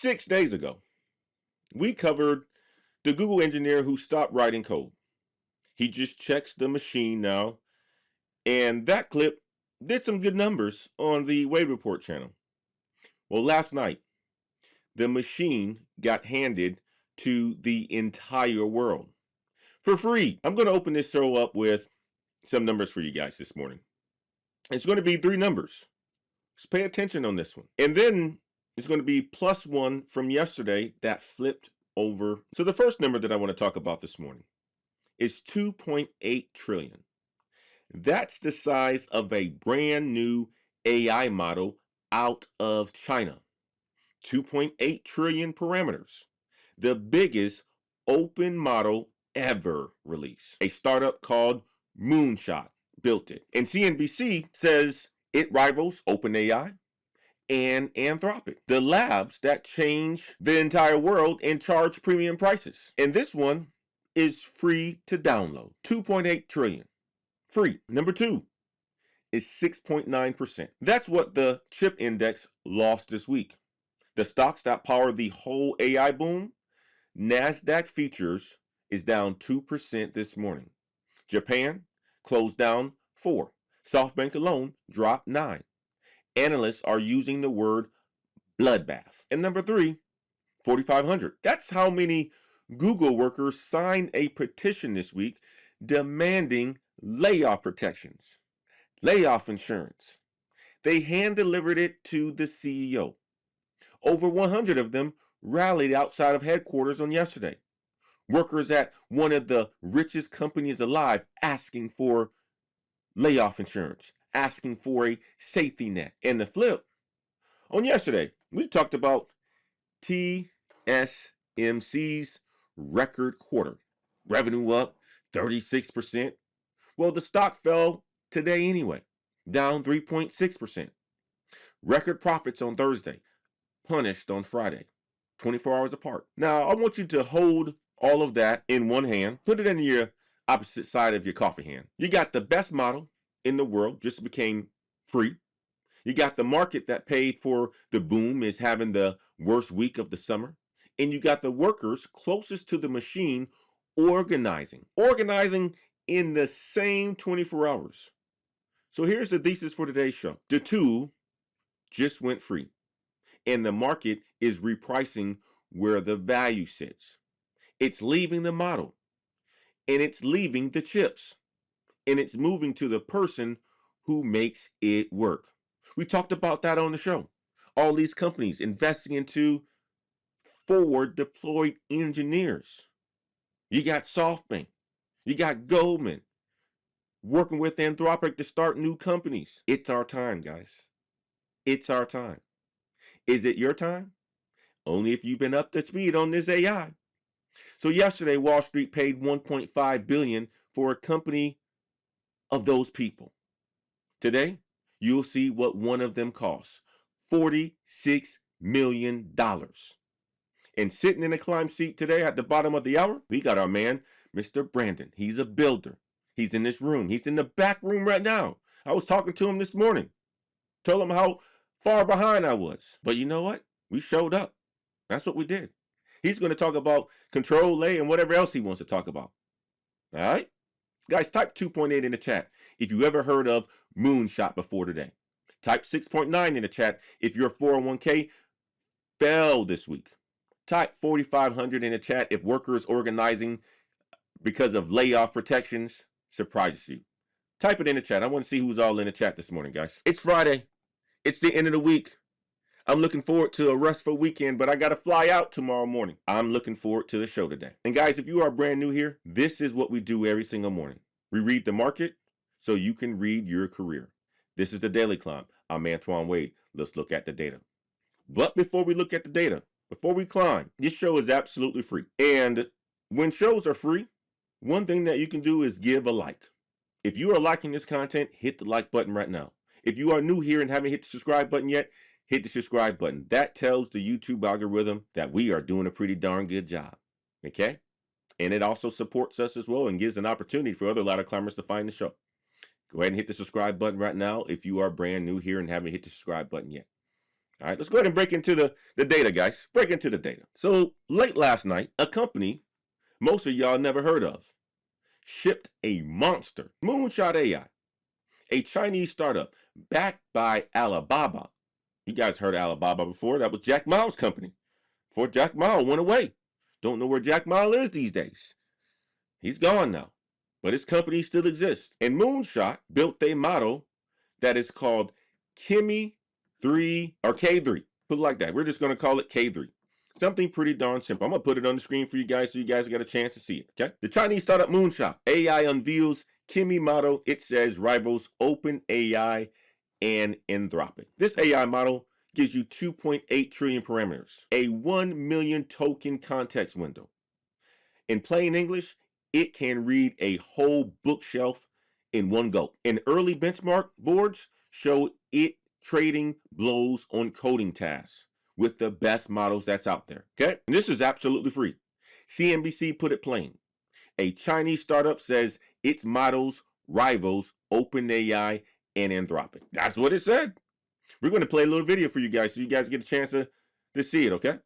6 days ago, we covered the Google engineer who stopped writing code. He just checks the machine now, and that clip did some good numbers on the Wade Report channel. Well, last night, the machine got handed to the entire world for free. I'm going to open this show up with some numbers for you guys this morning. It's going to be 3 numbers. Just pay attention on this one. And then it's going to be +1 from yesterday that flipped over. So the first number that I want to talk about this morning is 2.8 trillion. That's the size of a brand new AI model out of China. 2.8 trillion parameters. The biggest open model ever released. A startup called Moonshot built it. And CNBC says it rivals OpenAI and Anthropic, the labs that change the entire world and charge premium prices. And this one is free to download. 2.8 trillion. Free. Number 2 is 6.9%. That's what the chip index lost this week. The stocks that power the whole AI boom, NASDAQ futures is down 2% this morning. Japan closed down 4. SoftBank alone dropped 9. Analysts are using the word bloodbath. And number 3, 4,500. That's how many Google workers signed a petition this week demanding layoff protections, layoff insurance. They hand-delivered it to the CEO. Over 100 of them rallied outside of headquarters on yesterday. Workers at one of the richest companies alive asking for layoff insurance, asking for a safety net. And the flip, on yesterday, we talked about TSMC's record quarter. Revenue up 36%. Well, the stock fell today anyway, down 3.6%. Record profits on Thursday, punished on Friday, 24 hours apart. Now, I want you to hold all of that in one hand, put it in your opposite side of your coffee hand. You got the best model in the world, just became free. You got the market that paid for the boom is having the worst week of the summer. And you got the workers closest to the machine organizing in the same 24 hours. So here's the thesis for today's show. The tool just went free, and the market is repricing where the value sits. It's leaving the model, and it's leaving the chips, and it's moving to the person who makes it work. We talked about that on the show. All these companies investing into forward deployed engineers. You got SoftBank, you got Goldman working with Anthropic to start new companies. It's our time, guys. It's our time. Is it your time? Only if you've been up to speed on this AI. So yesterday, Wall Street paid $1.5 billion for a company of those people. Today, you'll see what one of them costs. $46 million. And sitting in a climb seat today at the bottom of the hour, we got our man, Mr. Brandon. He's a builder. He's in this room. He's in the back room right now. I was talking to him this morning. Told him how far behind I was. But you know what? We showed up. That's what we did. He's going to talk about control, lay, and whatever else he wants to talk about. All right? Guys, type 2.8 in the chat if you ever heard of Moonshot before today. Type 6.9 in the chat if your 401k fell this week. Type 4,500 in the chat if workers organizing because of layoff protections surprises you. Type it in the chat. I want to see who's all in the chat this morning, guys. It's Friday. It's the end of the week. I'm looking forward to a restful weekend, but I got to fly out tomorrow morning. I'm looking forward to the show today. And guys, if you are brand new here, this is what we do every single morning. We read the market so you can read your career. This is the Daily Climb. I'm Antoine Wade. Let's look at the data. But before we look at the data, before we climb, this show is absolutely free. And when shows are free, one thing that you can do is give a like. If you are liking this content, hit the like button right now. If you are new here and haven't hit the subscribe button yet, hit the subscribe button. That tells the YouTube algorithm that we are doing a pretty darn good job. Okay? And it also supports us as well and gives an opportunity for other ladder climbers to find the show. Go ahead and hit the subscribe button right now if you are brand new here and haven't hit the subscribe button yet. All right, let's go ahead and break into the data, guys. Break into the data. So late last night, a company most of y'all never heard of shipped a monster, Moonshot AI, a Chinese startup backed by Alibaba. You guys heard of Alibaba before. That was Jack Ma's company. Before Jack Ma went away. Don't know where Jack Ma is these days. He's gone now. But his company still exists. And Moonshot built a model that is called Kimi 3 or K3. Put it like that. We're just going to call it K3. Something pretty darn simple. I'm going to put it on the screen for you guys so you guys got a chance to see it. Okay. The Chinese startup Moonshot AI unveils Kimi model. It says rivals OpenAI and Anthropic. This AI model gives you 2.8 trillion parameters, a 1 million token context window. In plain English, it can read a whole bookshelf in one go. And early benchmark boards show it trading blows on coding tasks with the best models that's out there. Okay? And this is absolutely free. CNBC put it plain. A Chinese startup says its models rivals OpenAI and Anthropic. That's what it said. We're going to play a little video for you guys so you guys get a chance to see it, okay?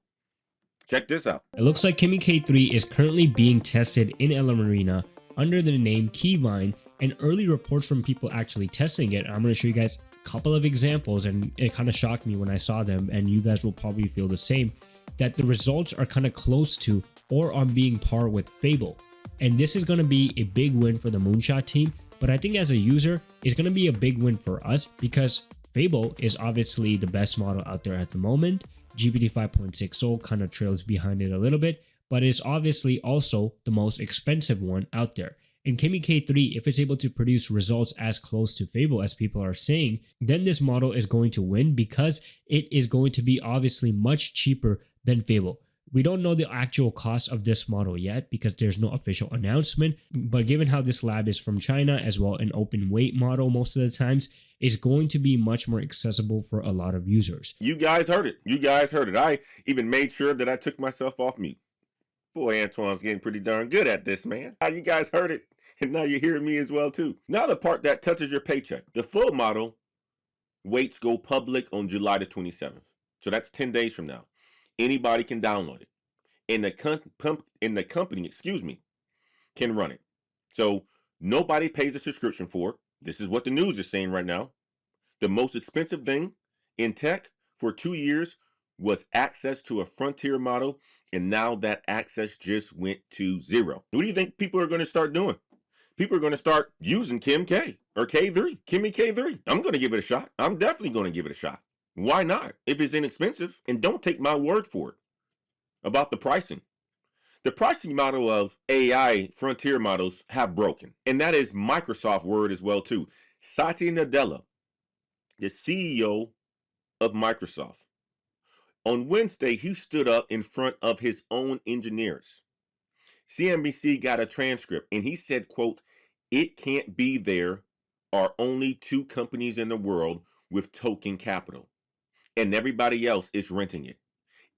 Check this out. It looks like Kimi K3 is currently being tested in LM Arena under the name Keyvine, and early reports from people actually testing it. I'm going to show you guys a couple of examples, and it kind of shocked me when I saw them, and you guys will probably feel the same, that the results are kind of close to or on being par with Fable. And this is going to be a big win for the Moonshot team, but I think as a user, it's going to be a big win for us because Fable is obviously the best model out there at the moment. GPT 5.6 Soul kind of trails behind it a little bit, but it's obviously also the most expensive one out there. And Kimi K3, if it's able to produce results as close to Fable as people are saying, then this model is going to win because it is going to be obviously much cheaper than Fable. We don't know the actual cost of this model yet because there's no official announcement, but given how this lab is from China as well, an open weight model most of the times, is going to be much more accessible for a lot of users. You guys heard it. You guys heard it. I even made sure that I took myself off mute. Boy, Antoine's getting pretty darn good at this, man. You guys heard it, and now you're hearing me as well, too. Now the part that touches your paycheck. The full model weights go public on July the 27th. So that's 10 days from now. Anybody can download it. And the company, can run it. So nobody pays a subscription for it. This is what the news is saying right now. The most expensive thing in tech for 2 years was access to a frontier model, and now that access just went to zero. What do you think people are going to start doing? People are going to start using Kim K or K3, Kimi K3. I'm going to give it a shot. I'm definitely going to give it a shot. Why not? If it's inexpensive, and don't take my word for it about the pricing. The pricing model of AI frontier models have broken, and that is Microsoft word as well too. Satya Nadella, the CEO of Microsoft, on Wednesday, he stood up in front of his own engineers. CNBC got a transcript, and he said, quote, "It can't be there are only 2 companies in the world with token capital, and everybody else is renting it.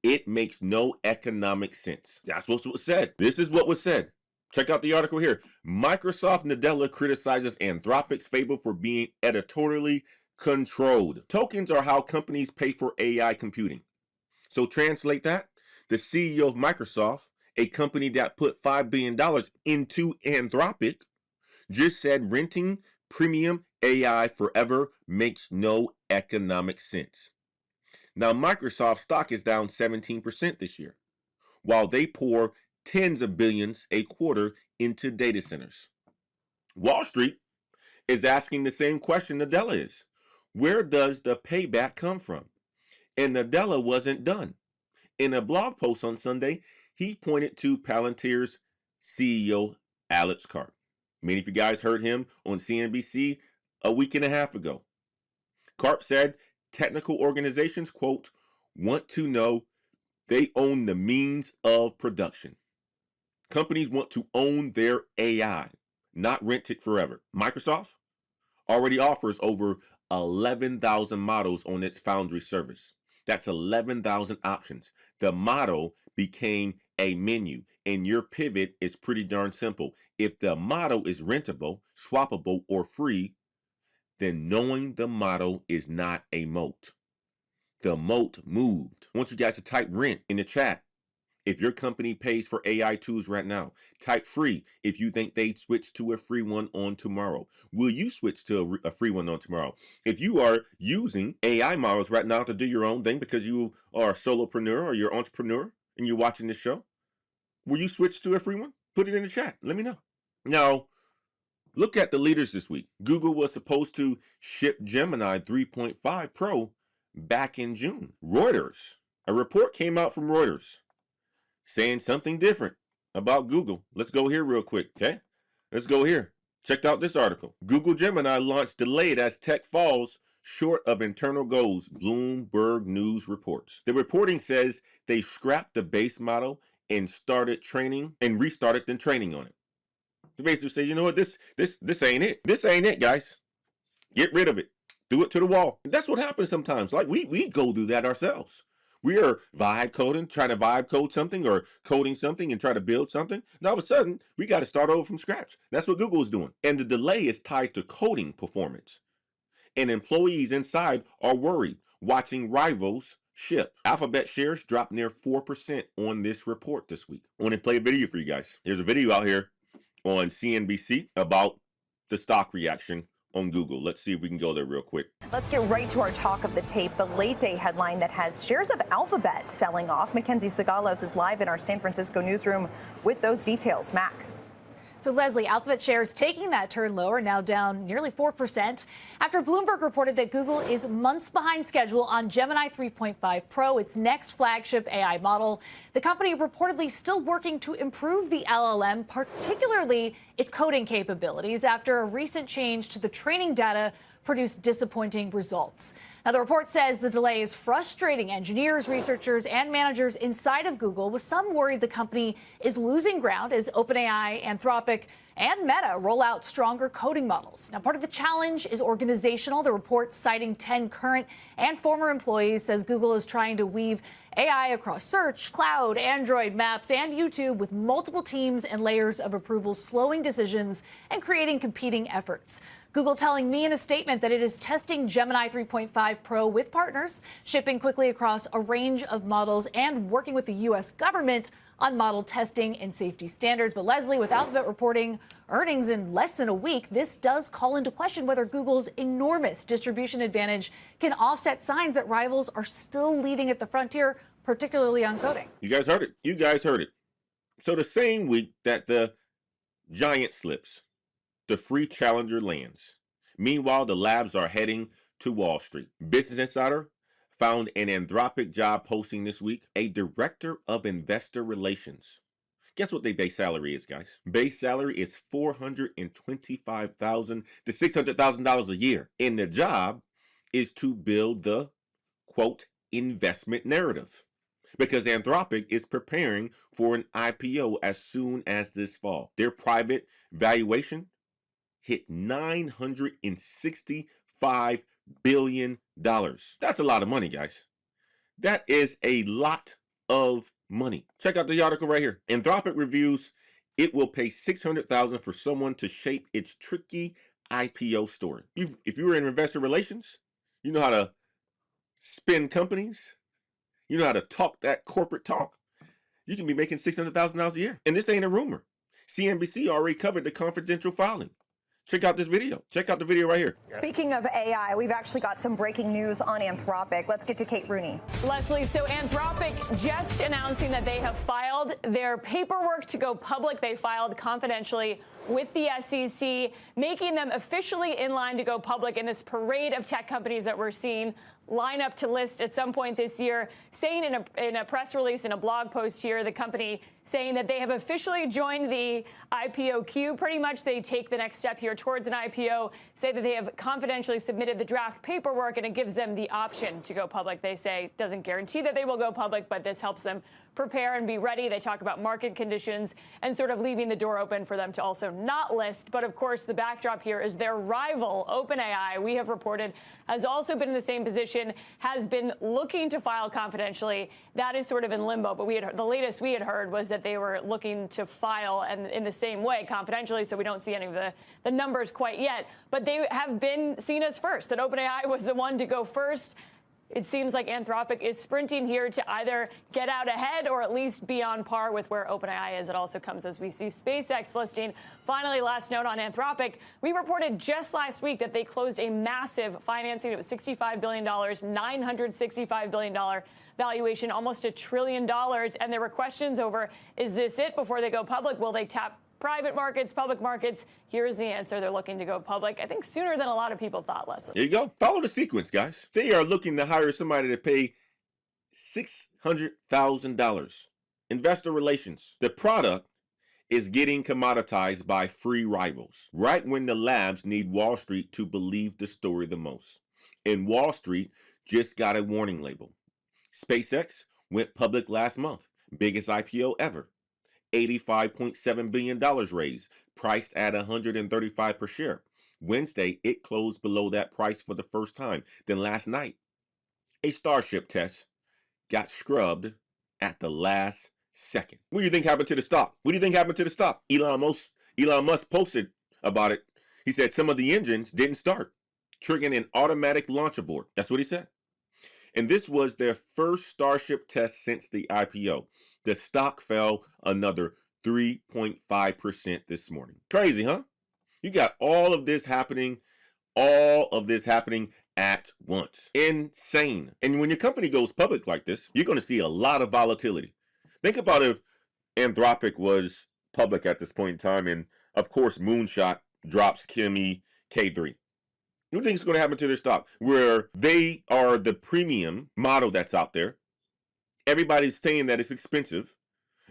It makes no economic sense." That's what was said. This is what was said. Check out the article here. Microsoft Nadella criticizes Anthropic's Fable for being editorially controlled. Tokens are how companies pay for AI computing. So translate that. The CEO of Microsoft, a company that put $5 billion into Anthropic, just said renting premium AI forever makes no economic sense. Now, Microsoft stock is down 17% this year, while they pour tens of billions a quarter into data centers. Wall Street is asking the same question Nadella is. Where does the payback come from? And Nadella wasn't done. In a blog post on Sunday, he pointed to Palantir's CEO, Alex Karp. Many of you guys heard him on CNBC a week and a half ago. Karp said technical organizations, quote, want to know they own the means of production. Companies want to own their AI, not rent it forever. Microsoft already offers over 11,000 models on its Foundry service. That's 11,000 options. The model became a menu, and your pivot is pretty darn simple. If the model is rentable, swappable, or free, then knowing the model is not a moat. The moat moved. I want you guys to type rent in the chat if your company pays for AI tools right now. Type free if you think they'd switch to a free one on tomorrow. Will you switch to a free one on tomorrow? If you are using AI models right now to do your own thing because you are a solopreneur or you're an entrepreneur and you're watching this show, will you switch to a free one? Put it in the chat. Let me know. Now, look at the leaders this week. Google was supposed to ship Gemini 3.5 Pro back in June. Reuters, a report came out from Reuters saying something different about Google. Let's go here real quick, okay? Let's go here. Check out this article. Google Gemini launch delayed as tech falls short of internal goals, Bloomberg News reports. The reporting says they scrapped the base model and restarted training on it. They basically say, you know what, this ain't it. This ain't it, guys. Get rid of it. Do it to the wall. That's what happens sometimes. Like we go do that ourselves. We are vibe coding, trying to vibe code something or coding something and try to build something. And all of a sudden, we got to start over from scratch. That's what Google is doing. And the delay is tied to coding performance. And employees inside are worried, watching rivals ship. Alphabet shares dropped near 4% on this report this week. I want to play a video for you guys. There's a video out here on CNBC about the stock reaction on Google. Let's see if we can go there real quick. Let's get right to our talk of the tape, the late day headline that has shares of Alphabet selling off. Mackenzie Sagalos is live in our San Francisco newsroom with those details. Mac. So, Leslie, Alphabet shares taking that turn lower, now down nearly 4%, after Bloomberg reported that Google is months behind schedule on Gemini 3.5 Pro, its next flagship AI model. The company reportedly still working to improve the LLM, particularly its coding capabilities, after a recent change to the training data produced disappointing results. Now, the report says the delay is frustrating engineers, researchers, and managers inside of Google, with some worried the company is losing ground as OpenAI, Anthropic, and Meta roll out stronger coding models. Now, part of the challenge is organizational. The report, citing 10 current and former employees, says Google is trying to weave AI across search, cloud, Android, Maps, and YouTube, with multiple teams and layers of approval slowing decisions and creating competing efforts. Google telling me in a statement that it is testing Gemini 3.5 Pro with partners, shipping quickly across a range of models, and working with the U.S. government on model testing and safety standards. But Leslie, with Alphabet reporting earnings in less than a week, this does call into question whether Google's enormous distribution advantage can offset signs that rivals are still leading at the frontier, particularly on coding. You guys heard it. You guys heard it. So the same week that the giant slips, the free challenger lands. Meanwhile, the labs are heading to Wall Street. Business Insider found an Anthropic job posting this week, a director of investor relations. Guess what their base salary is, guys? Base salary is $425,000 to $600,000 a year. And the job is to build the, quote, investment narrative, because Anthropic is preparing for an IPO as soon as this fall. Their private valuation hit $965 billion. That's a lot of money, guys. That is a lot of money. Check out the article right here. Anthropic reviews it will pay $600,000 for someone to shape its tricky IPO story. If you were in investor relations, you know how to spin companies, you know how to talk that corporate talk. You can be making $600,000 a year. And this ain't a rumor. CNBC already covered the confidential filing. Check out this video. Check out the video right here. Speaking of AI, we've actually got some breaking news on Anthropic. Let's get to Kate Rooney. Leslie, so Anthropic just announcing that they have filed their paperwork to go public. They filed confidentially with the SEC, making them officially in line to go public in this parade of tech companies that we're seeing line up to list at some point this year, saying in a press release, in a blog post here, the company saying that they have officially joined the IPO queue. Pretty much they take the next step here towards an IPO, say that they have confidentially submitted the draft paperwork, and it gives them the option to go public. They say doesn't guarantee that they will go public, but this helps them prepare and be ready. They talk about market conditions and sort of leaving the door open for them to also not list. But of course, the backdrop here is their rival, OpenAI, we have reported, has also been in the same position, has been looking to file confidentially. That is sort of in limbo. But the latest we had heard was that they were looking to file and in the same way confidentially. So we don't see any of the numbers quite yet. But they have been seen as first, that OpenAI was the one to go first. It seems like Anthropic is sprinting here to either get out ahead or at least be on par with where OpenAI is. It also comes as we see SpaceX listing. Finally, last note on Anthropic. We reported just last week that they closed a massive financing. It was $65 billion, $965 billion valuation, almost $1 trillion. And there were questions over, is this it before they go public? Will they tap private markets, public markets? Here's the answer. They're looking to go public, I think, sooner than a lot of people thought, Leslie. There you go. Follow the sequence, guys. They are looking to hire somebody to pay $600,000. Investor relations. The product is getting commoditized by free rivals, right when the labs need Wall Street to believe the story the most. And Wall Street just got a warning label. SpaceX went public last month. Biggest IPO ever. $85.7 billion raised, priced at $135 per share. Wednesday, it closed below that price for the first time. Then last night, a Starship test got scrubbed at the last second. What do you think happened to the stock? What do you think happened to the stock? Elon Musk posted about it. He said some of the engines didn't start, triggering an automatic launch abort. That's what he said. And this was their first Starship test since the IPO. The stock fell another 3.5% this morning. Crazy, huh? You got all of this happening at once. Insane. And when your company goes public like this, you're going to see a lot of volatility. Think about if Anthropic was public at this point in time, and of course, Moonshot drops Kimi K3. What do you think is going to happen to their stock? Where they are the premium model that's out there. Everybody's saying that it's expensive.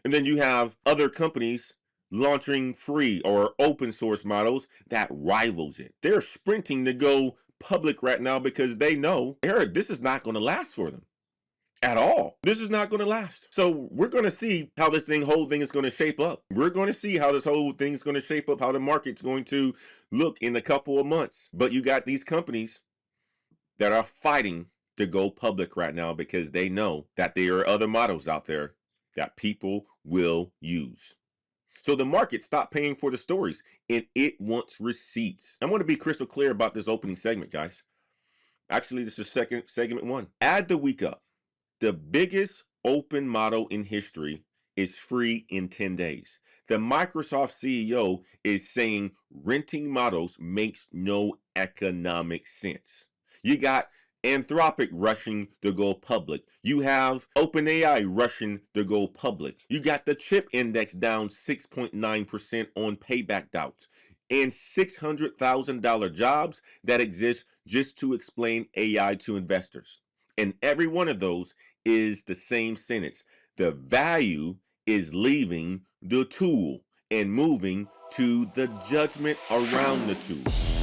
And then you have other companies launching free or open source models that rivals it. They're sprinting to go public right now because they know, Eric, this is not going to last for them at all. This is not going to last. So we're going to see how this whole thing is going to shape up. We're going to see how this whole thing is going to shape up, how the market's going to look in a couple of months. But you got these companies that are fighting to go public right now because they know that there are other models out there that people will use. So the market stopped paying for the stories and it wants receipts. I want to be crystal clear about this opening segment, guys. Actually, this is segment one. Add the week up. The biggest open model in history is free in 10 days. The Microsoft CEO is saying renting models makes no economic sense. You got Anthropic rushing to go public. You have OpenAI rushing to go public. You got the chip index down 6.9% on payback doubts, and $600,000 jobs that exist just to explain AI to investors. And every one of those is the same sentence. The value is leaving the tool and moving to the judgment around the tool.